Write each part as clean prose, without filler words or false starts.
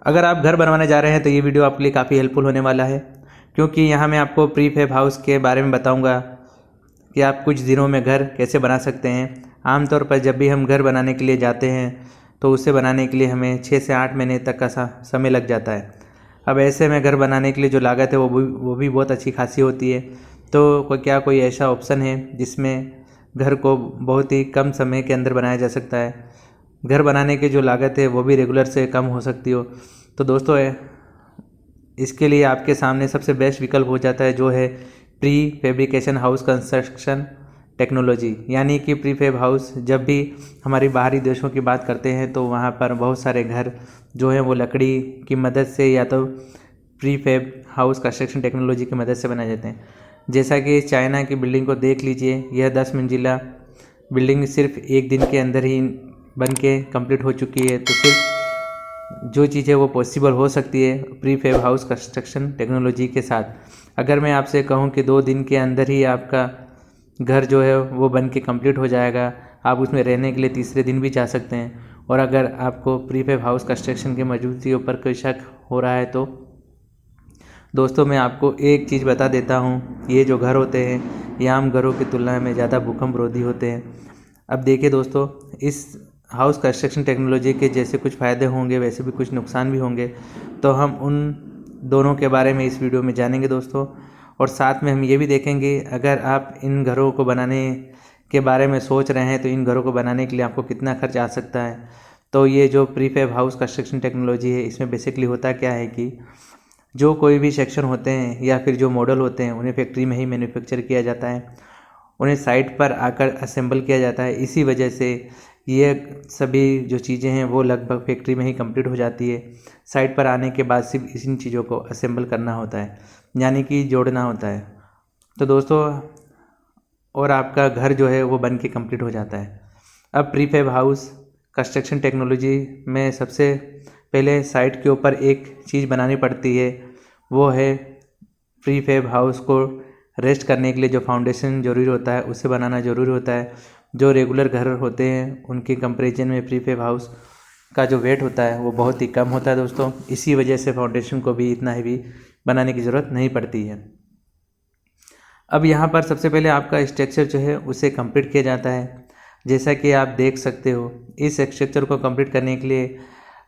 अगर आप घर बनवाने जा रहे हैं तो ये वीडियो आपके लिए काफ़ी हेल्पफुल होने वाला है, क्योंकि यहाँ मैं आपको प्रीफैब हाउस के बारे में बताऊँगा कि आप कुछ दिनों में घर कैसे बना सकते हैं। आमतौर पर जब भी हम घर बनाने के लिए जाते हैं तो उसे बनाने के लिए हमें 6 से 8 महीने तक का समय लग जाता है। अब ऐसे में घर बनाने के लिए जो लागत है वो भी बहुत अच्छी खासी होती है। तो क्या कोई ऐसा ऑप्शन है जिसमें घर को बहुत ही कम समय के अंदर बनाया जा सकता है, घर बनाने की जो लागत है वो भी रेगुलर से कम हो सकती हो? तो दोस्तों इसके लिए आपके सामने सबसे बेस्ट विकल्प हो जाता है जो है pre fabrication house construction technology. यानी कि प्रीफैब हाउस, जब भी हमारी बाहरी देशों की बात करते हैं तो वहाँ पर बहुत सारे घर जो है वो लकड़ी की मदद से या तो प्रीफैब हाउस कंस्ट्रक्शन टेक्नोलॉजी की मदद से बनाए जाते हैं। जैसा कि चाइना की बिल्डिंग को देख लीजिए, यह 10 मंजिला बिल्डिंग सिर्फ एक दिन के अंदर ही बन के कंप्लीट हो चुकी है। तो सिर्फ जो चीज़ें वो पॉसिबल हो सकती है प्रीफैब हाउस कंस्ट्रक्शन टेक्नोलॉजी के साथ। अगर मैं आपसे कहूँ कि 2 दिन के अंदर ही आपका घर जो है वो बन के कंप्लीट हो जाएगा, आप उसमें रहने के लिए तीसरे दिन भी जा सकते हैं। और अगर आपको प्रीफैब हाउस कंस्ट्रक्शन की मौजूदगी पर कोई शक हो रहा है तो दोस्तों मैं आपको एक चीज़ बता देता हूँ, ये जो घर होते हैं ये आम घरों की तुलना में ज़्यादा भूकंप रोधी होते हैं। अब देखिए दोस्तों, इस हाउस कंस्ट्रक्शन टेक्नोलॉजी के जैसे कुछ फ़ायदे होंगे वैसे भी कुछ नुकसान भी होंगे, तो हम उन दोनों के बारे में इस वीडियो में जानेंगे दोस्तों। और साथ में हम ये भी देखेंगे अगर आप इन घरों को बनाने के बारे में सोच रहे हैं तो इन घरों को बनाने के लिए आपको कितना खर्च आ सकता है। तो ये जो प्रीफैब हाउस कंस्ट्रक्शन टेक्नोलॉजी है इसमें बेसिकली होता क्या है कि जो कोई भी सेक्शन होते हैं या फिर जो मॉडल होते हैं उन्हें फैक्ट्री में ही मैन्युफैक्चर किया जाता है, उन्हें साइट पर आकर असेंबल किया जाता है। इसी वजह से ये सभी जो चीज़ें हैं वो लगभग फैक्ट्री में ही कंप्लीट हो जाती है। साइट पर आने के बाद सिर्फ इन चीज़ों को असेंबल करना होता है, यानी कि जोड़ना होता है। तो दोस्तों और आपका घर जो है वो बन के कंप्लीट हो जाता है। अब प्रीफैब हाउस कंस्ट्रक्शन टेक्नोलॉजी में सबसे पहले साइट के ऊपर एक चीज़ बनानी पड़ती है, वो है प्रीफैब हाउस को रेस्ट करने के लिए जो फाउंडेशन ज़रूरी होता है उसे बनाना ज़रूरी होता है। जो रेगुलर घर होते हैं उनके कंपैरिजन में प्रीफैब हाउस का जो वेट होता है वो बहुत ही कम होता है दोस्तों। इसी वजह से फाउंडेशन को भी इतना हैवी बनाने की ज़रूरत नहीं पड़ती है। अब यहाँ पर सबसे पहले आपका स्ट्रक्चर जो है उसे कंप्लीट किया जाता है। जैसा कि आप देख सकते हो, इस स्ट्रक्चर को कंप्लीट करने के लिए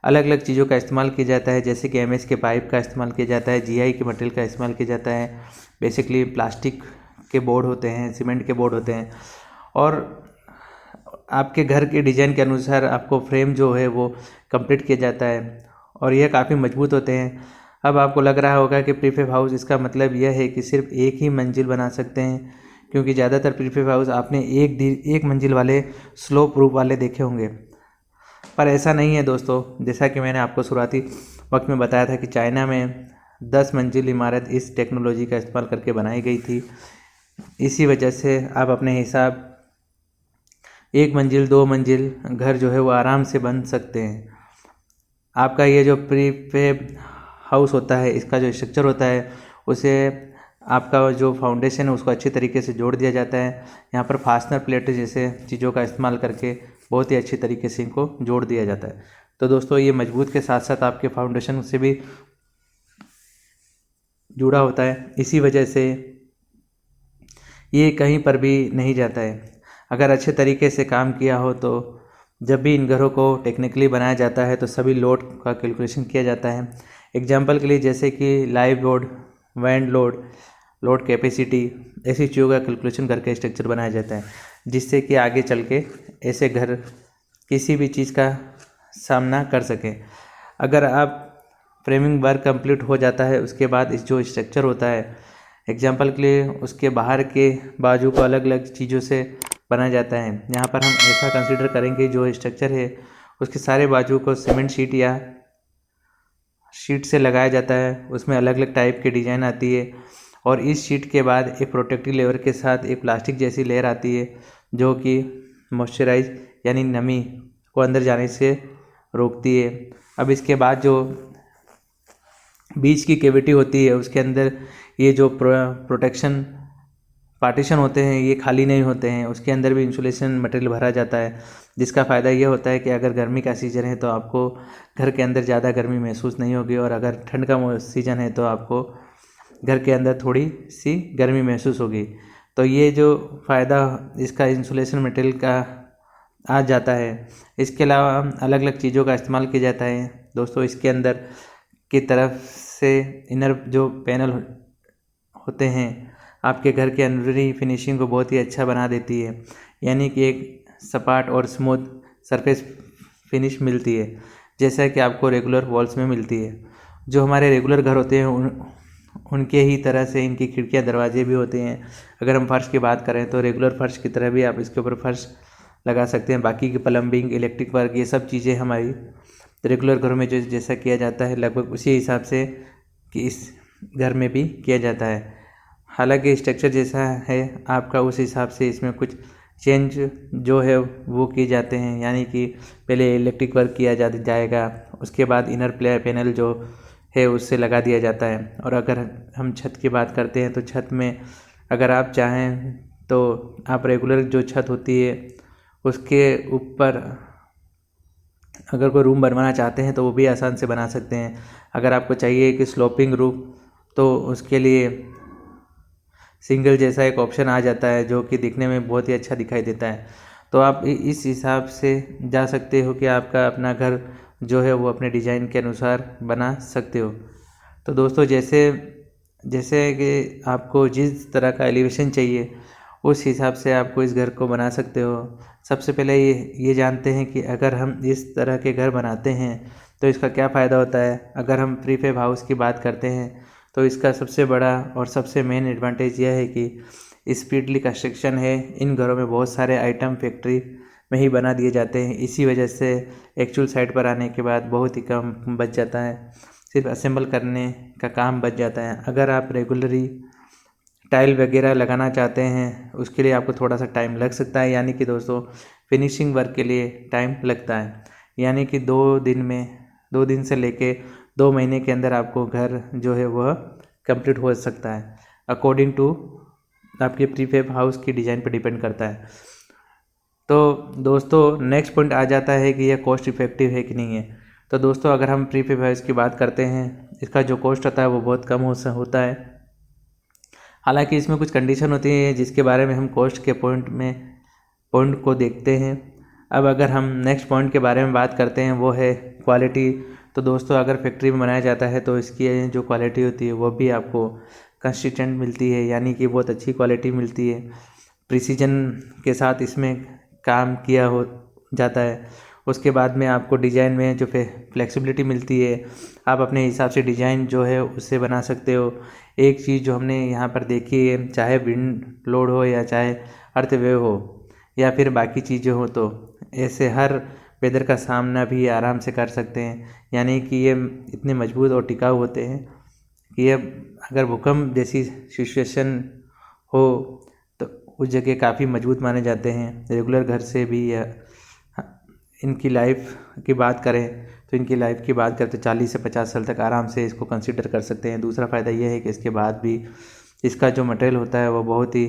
अलग अलग चीज़ों का इस्तेमाल किया जाता है, जैसे कि एमएस के पाइप का इस्तेमाल किया जाता है, जीआई के मटेरियल का इस्तेमाल किया जाता है, बेसिकली प्लास्टिक के बोर्ड होते हैं, सीमेंट के बोर्ड होते हैं। और आपके घर के डिज़ाइन के अनुसार आपको फ्रेम जो है वो कंप्लीट किया जाता है और यह काफ़ी मजबूत होते हैं। अब आपको लग रहा होगा कि प्रीफैब हाउस, इसका मतलब यह है कि सिर्फ एक ही मंजिल बना सकते हैं, क्योंकि ज़्यादातर प्रीफैब हाउस आपने एक मंजिल वाले स्लोप रूफ वाले देखे होंगे। पर ऐसा नहीं है दोस्तों। जैसा कि मैंने आपको शुरुआती वक्त में बताया था कि चाइना में 10 मंजिल इमारत इस टेक्नोलॉजी का इस्तेमाल करके बनाई गई थी। इसी वजह से आप अपने हिसाब 1 मंजिल 2 मंजिल घर जो है वो आराम से बन सकते हैं। आपका ये जो प्रीफैब हाउस होता है, इसका जो स्ट्रक्चर होता है उसे आपका जो फाउंडेशन है उसको अच्छे तरीके से जोड़ दिया जाता है। यहाँ पर फास्टनर प्लेट जैसे चीज़ों का इस्तेमाल करके बहुत ही अच्छी तरीके से इनको जोड़ दिया जाता है। तो दोस्तों ये मजबूत के साथ साथ आपके फाउंडेशन से भी जुड़ा होता है, इसी वजह से ये कहीं पर भी नहीं जाता है। अगर अच्छे तरीके से काम किया हो तो जब भी इन घरों को टेक्निकली बनाया जाता है तो सभी लोड का कैलकुलेशन किया जाता है। एग्जाम्पल के लिए जैसे कि live load, wind load, load capacity, ऐसी चीज़ों का कैलकुलेशन करके स्ट्रक्चर बनाया जाता है, जिससे कि आगे चल के ऐसे घर किसी भी चीज़ का सामना कर सकें। अगर आप फ्रेमिंग वर्क कंप्लीट हो जाता है उसके बाद इस जो स्ट्रक्चर होता है, एग्जाम्पल के लिए उसके बाहर के बाजू को अलग अलग चीज़ों से बनाया जाता है। यहाँ पर हम ऐसा कंसीडर करेंगे जो स्ट्रक्चर है उसके सारे बाजू को सीमेंट शीट या शीट से लगाया जाता है। उसमें अलग अलग टाइप की डिज़ाइन आती है और इस शीट के बाद एक प्रोटेक्टिव लेयर के साथ एक प्लास्टिक जैसी लेयर आती है जो कि मॉइस्चराइज यानी नमी को अंदर जाने से रोकती है। अब इसके बाद जो बीच की कैविटी होती है उसके अंदर ये जो प्रोटेक्शन पार्टीशन होते हैं ये खाली नहीं होते हैं, उसके अंदर भी इंसुलेशन मटेरियल भरा जाता है, जिसका फ़ायदा ये होता है कि अगर गर्मी का सीज़न है तो आपको घर के अंदर ज़्यादा गर्मी महसूस नहीं होगी, और अगर ठंड का सीज़न है तो आपको घर के अंदर थोड़ी सी गर्मी महसूस होगी। तो ये जो फ़ायदा इसका इंसुलेशन मटेरियल का आ जाता है। इसके अलावा अलग अलग चीज़ों का इस्तेमाल किया जाता है दोस्तों। इसके अंदर की तरफ से इनर जो पैनल होते हैं आपके घर के अंदरूनी फिनिशिंग को बहुत ही अच्छा बना देती है, यानी कि एक सपाट और स्मूथ सरफेस फिनिश मिलती है, जैसा कि आपको रेगुलर वॉल्स में मिलती है। जो हमारे रेगुलर घर होते हैं उनके ही तरह से इनकी खिड़कियाँ दरवाजे भी होते हैं। अगर हम फर्श की बात करें तो रेगुलर फर्श की तरह भी आप इसके ऊपर फर्श लगा सकते हैं। बाकी की प्लम्बिंग, इलेक्ट्रिक वर्क, ये सब चीज़ें हमारी रेगुलर घरों में जो जैसा किया जाता है लगभग उसी हिसाब से कि इस घर में भी किया जाता है। हालांकि स्ट्रक्चर जैसा है आपका, उस हिसाब से इसमें कुछ चेंज जो है वो किए जाते हैं, यानी कि पहले इलेक्ट्रिक वर्क किया जाएगा, उसके बाद इनर पैनल जो है उससे लगा दिया जाता है। और अगर हम छत की बात करते हैं तो छत में अगर आप चाहें तो आप रेगुलर जो छत होती है उसके ऊपर अगर कोई रूम बनवाना चाहते हैं तो वो भी आसान से बना सकते हैं। अगर आपको चाहिए कि स्लोपिंग रूम, तो उसके लिए सिंगल जैसा एक ऑप्शन आ जाता है जो कि दिखने में बहुत ही अच्छा दिखाई देता है। तो आप इस हिसाब से जा सकते हो कि आपका अपना घर जो है वो अपने डिज़ाइन के अनुसार बना सकते हो। तो दोस्तों जैसे कि आपको जिस तरह का एलिवेशन चाहिए उस हिसाब से आपको इस घर को बना सकते हो। सबसे पहले ये जानते हैं कि अगर हम इस तरह के घर बनाते हैं तो इसका क्या फ़ायदा होता है। अगर हम प्रीफैब हाउस की बात करते हैं तो इसका सबसे बड़ा और सबसे मेन एडवांटेज यह है कि स्पीडली कंस्ट्रक्शन है। इन घरों में बहुत सारे आइटम फैक्ट्री में ही बना दिए जाते हैं, इसी वजह से एक्चुअल साइट पर आने के बाद बहुत ही कम बच जाता है, सिर्फ असेंबल करने का काम बच जाता है। अगर आप रेगुलरली टाइल वगैरह लगाना चाहते हैं उसके लिए आपको थोड़ा सा टाइम लग सकता है, यानी कि दोस्तों फिनिशिंग वर्क के लिए टाइम लगता है, यानी कि 2 दिन से लेके 2 महीने के अंदर आपको घर जो है वह कंप्लीट हो सकता है, अकॉर्डिंग टू आपके प्रीफैब हाउस की डिज़ाइन पर डिपेंड करता है। तो दोस्तों नेक्स्ट पॉइंट आ जाता है कि यह कॉस्ट इफ़ेक्टिव है कि नहीं है। तो दोस्तों अगर हम प्रीफैब हाउस की बात करते हैं इसका जो कॉस्ट होता है वो बहुत कम होता है। हालांकि इसमें कुछ कंडीशन होती है जिसके बारे में हम कॉस्ट के पॉइंट को देखते हैं। अब अगर हम नेक्स्ट पॉइंट के बारे में बात करते हैं वो है क्वालिटी। तो दोस्तों अगर फैक्ट्री में बनाया जाता है तो इसकी जो क्वालिटी होती है वो भी आपको कंसिस्टेंट मिलती है, यानी कि बहुत अच्छी क्वालिटी मिलती है। प्रिसीजन के साथ इसमें काम किया हो जाता है। उसके बाद में आपको डिज़ाइन में जो फ्लेक्सिबिलिटी मिलती है, आप अपने हिसाब से डिज़ाइन जो है उससे बना सकते हो। एक चीज़ जो हमने यहाँ पर देखी है, चाहे विंड लोड हो या चाहे अर्थ वेव हो या फिर बाकी चीज़ें हो, तो ऐसे हर वेदर का सामना भी आराम से कर सकते हैं, यानी कि ये इतने मजबूत और टिकाऊ होते हैं कि ये अगर भूकंप जैसी सिचुएशन हो तो उस जगह काफ़ी मजबूत माने जाते हैं। रेगुलर घर से भी इनकी लाइफ की बात करें तो इनकी लाइफ की बात करें तो 40 से 50 साल तक आराम से इसको कंसीडर कर सकते हैं। दूसरा फ़ायदा यह है कि इसके बाद भी इसका जो मटेरियल होता है वो बहुत ही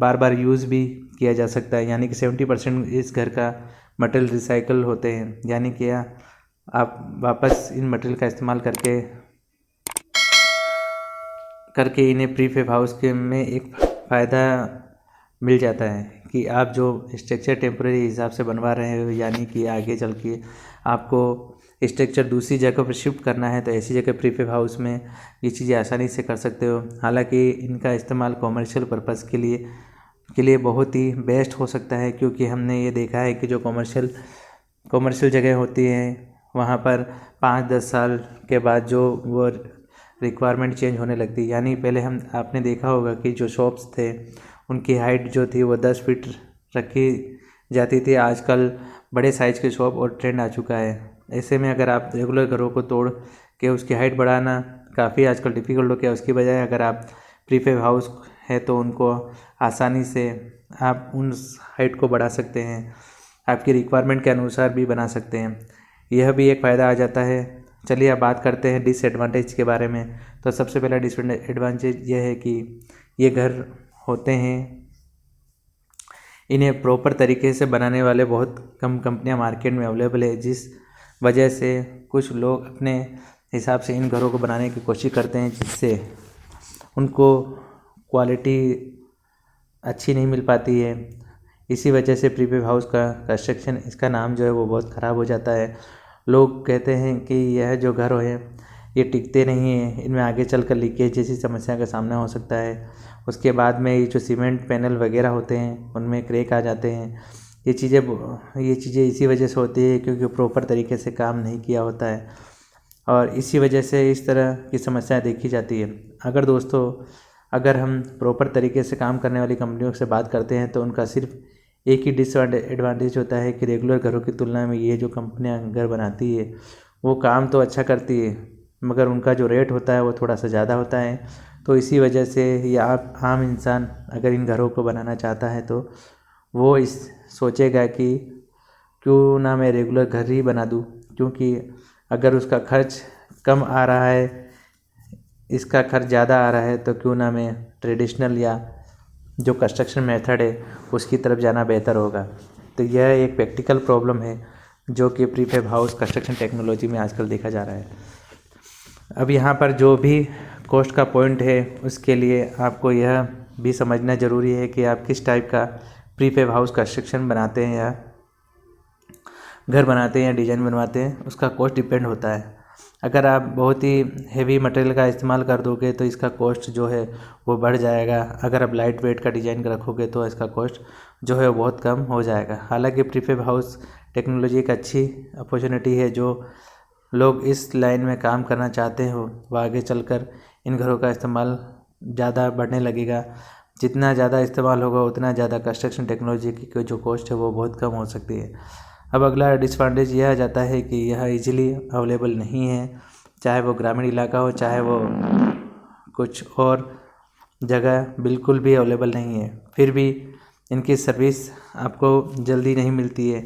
बार बार यूज़ भी किया जा सकता है, यानी कि 70% इस घर का मटेरियल रिसाइकल होते हैं, यानी कि आप वापस इन मटेरियल का इस्तेमाल करके इन्हें प्रीफैब हाउस के में एक फ़ायदा मिल जाता है कि आप जो स्ट्रक्चर टेम्परेरी हिसाब से बनवा रहे हो, यानी कि आगे चल के आपको स्ट्रक्चर दूसरी जगह पर शिफ्ट करना है तो ऐसी जगह प्रीफैब हाउस में ये चीज़ें आसानी से कर सकते हो। हालांकि इनका इस्तेमाल कॉमर्शियल पर्पस के लिए बहुत ही बेस्ट हो सकता है, क्योंकि हमने ये देखा है कि जो कॉमर्शियल जगह होती है वहाँ पर 5-10 साल के बाद जो वो रिक्वायरमेंट चेंज होने लगती है। यानी पहले आपने देखा होगा कि जो शॉप्स थे उनकी हाइट जो थी वो 10 फीट रखी जाती थी। आजकल बड़े साइज़ के शॉप और ट्रेंड आ चुका है। ऐसे में अगर आप रेगुलर घरों को तोड़ के उसकी हाइट बढ़ाना काफ़ी आजकल डिफ़िकल्ट हो गया। उसकी बजाय अगर आप प्रीफैब हाउस है तो उनको आसानी से आप उन हाइट को बढ़ा सकते हैं, आपकी रिक्वायरमेंट के अनुसार भी बना सकते हैं। यह भी एक फ़ायदा आ जाता है। चलिए अब बात करते हैं डिसएडवांटेज के बारे में। तो सबसे पहला डिसएडवांटेज यह है कि ये घर होते हैं इन्हें प्रॉपर तरीके से बनाने वाले बहुत कम कंपनियां मार्केट में अवेलेबल है, जिस वजह से कुछ लोग अपने हिसाब से इन घरों को बनाने की कोशिश करते हैं, जिससे उनको क्वालिटी अच्छी नहीं मिल पाती है। इसी वजह से प्रीफैब हाउस का कंस्ट्रक्शन, इसका नाम जो है वो बहुत ख़राब हो जाता है। लोग कहते हैं कि यह जो घर है ये टिकते नहीं हैं, इनमें आगे चलकर लीकेज जैसी समस्या का सामना हो सकता है। उसके बाद में ये जो सीमेंट पैनल वगैरह होते हैं उनमें क्रैक आ जाते हैं। ये चीज़ें इसी वजह से होती है क्योंकि प्रॉपर तरीके से काम नहीं किया होता है, और इसी वजह से इस तरह की समस्याएं देखी जाती है। अगर हम प्रॉपर तरीके से काम करने वाली कंपनियों से बात करते हैं तो उनका सिर्फ एक ही डिसएडवांटेज होता है कि रेगुलर घरों की तुलना में ये जो कंपनियां घर बनाती है वो काम तो अच्छा करती है, मगर उनका जो रेट होता है वो थोड़ा सा ज़्यादा होता है। तो इसी वजह से ये आम इंसान अगर इन घरों को बनाना चाहता है तो वो इस सोचेगा कि क्यों ना मैं रेगुलर घर ही बना दूँ, क्योंकि अगर उसका खर्च कम आ रहा है, इसका खर्च ज़्यादा आ रहा है, तो क्यों ना मैं ट्रेडिशनल या जो कंस्ट्रक्शन मेथड है उसकी तरफ जाना बेहतर होगा। तो यह एक प्रैक्टिकल प्रॉब्लम है जो कि प्रीफैब हाउस कंस्ट्रक्शन टेक्नोलॉजी में आजकल देखा जा रहा है। अब यहाँ पर जो भी कॉस्ट का पॉइंट है उसके लिए आपको यह भी समझना ज़रूरी है कि आप किस टाइप का प्रीफैब हाउस कंस्ट्रक्शन बनाते हैं या घर बनाते हैं या डिज़ाइन बनवाते हैं, उसका कॉस्ट डिपेंड होता है। अगर आप बहुत ही हेवी मटेरियल का इस्तेमाल कर दोगे तो इसका कॉस्ट जो है वो बढ़ जाएगा। अगर आप लाइट वेट का डिज़ाइन रखोगे तो इसका कॉस्ट जो है बहुत कम हो जाएगा। हालांकि प्रीफैब हाउस टेक्नोलॉजी एक अच्छी अपॉर्चुनिटी है, जो लोग इस लाइन में काम करना चाहते हो वो आगे चलकर इन घरों का इस्तेमाल ज़्यादा बढ़ने लगेगा। जितना ज़्यादा इस्तेमाल होगा उतना ज़्यादा कंस्ट्रक्शन टेक्नोलॉजी की जो कॉस्ट है वो बहुत कम हो सकती है। अब अगला डिसएडवांटेज यह आ जाता है कि यह इजीली अवेलेबल नहीं है, चाहे वो ग्रामीण इलाका हो चाहे वो कुछ और जगह बिल्कुल भी अवेलेबल नहीं है। फिर भी इनकी सर्विस आपको जल्दी नहीं मिलती है,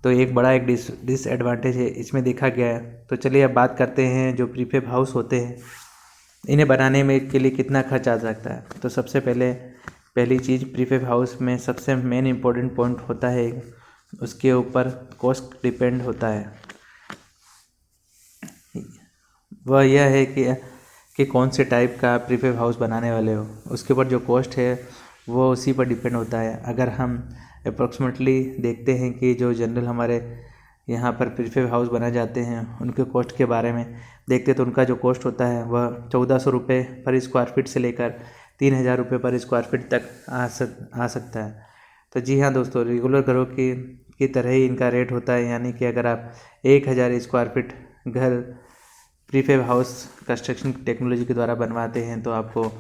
तो एक बड़ा डिसएडवांटेज है इसमें देखा गया है। तो चलिए अब बात करते हैं जो प्रीफैब हाउस होते हैं इन्हें बनाने में के लिए कितना खर्च आ सकता है। तो सबसे पहली चीज़ प्रीफैब हाउस में सबसे मेन इम्पोर्टेंट पॉइंट होता है, उसके ऊपर कॉस्ट डिपेंड होता है। वह यह है कि कौन से टाइप का प्रीफैब हाउस बनाने वाले हो, उसके ऊपर जो कॉस्ट है वो उसी पर डिपेंड होता है। अगर हम अप्रॉक्सीमेटली देखते हैं कि जो जनरल हमारे यहाँ पर प्रीफैब हाउस बनाए जाते हैं उनके कॉस्ट के बारे में देखते तो उनका जो कॉस्ट होता है वह 1400 रुपये पर स्क्वायर फीट से लेकर 3000 रुपये पर स्क्वायर फीट तक आ सकता है। तो जी हाँ दोस्तों, रेगुलर घरों की तरह ही इनका रेट होता है, यानी कि अगर आप 1000 स्क्वायर फीट घर प्रीफैब हाउस कंस्ट्रक्शन टेक्नोलॉजी के द्वारा बनवाते हैं तो आपको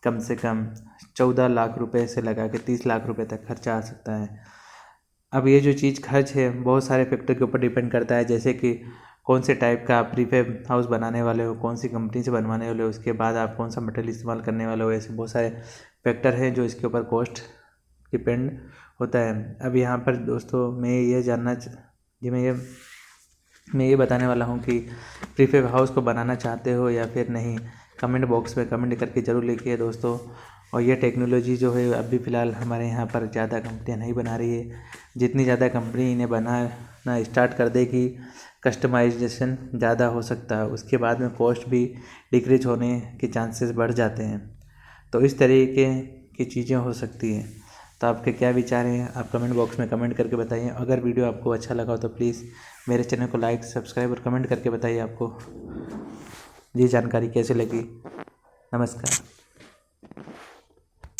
कम से कम 14 लाख रुपए से लगा के 30 लाख रुपए तक खर्चा आ सकता है। अब ये जो चीज़ खर्च है बहुत सारे फैक्टर के ऊपर डिपेंड करता है, जैसे कि कौन से टाइप का आप प्रीफैब हाउस बनाने वाले हो, कौन सी कंपनी से बनवाने वाले हो, उसके बाद आप कौन सा मटेरियल इस्तेमाल करने वाले हो। ऐसे बहुत सारे फैक्टर हैं जो इसके ऊपर कॉस्ट डिपेंड होता है। अब यहाँ पर दोस्तों मैं ये बताने वाला हूँ कि प्रीफैब हाउस को बनाना चाहते हो या फिर नहीं, कमेंट बॉक्स में कमेंट करके ज़रूर लिखिए दोस्तों। और ये टेक्नोलॉजी जो है अभी फ़िलहाल हमारे यहाँ पर ज़्यादा कंपनियाँ नहीं बना रही है। जितनी ज़्यादा कंपनी इन्हें बनाना स्टार्ट कर देगी, कस्टमाइजेशन ज़्यादा हो सकता है, उसके बाद में कॉस्ट भी डिक्रीज होने के चांसेस बढ़ जाते हैं। तो इस तरीके की चीज़ें हो सकती हैं। तो आपके क्या विचार हैं आप कमेंट बॉक्स में कमेंट करके बताइए। अगर वीडियो आपको अच्छा लगा हो तो प्लीज़ मेरे चैनल को लाइक सब्सक्राइब और कमेंट करके बताइए आपको ये जानकारी कैसे लगी। नमस्कार।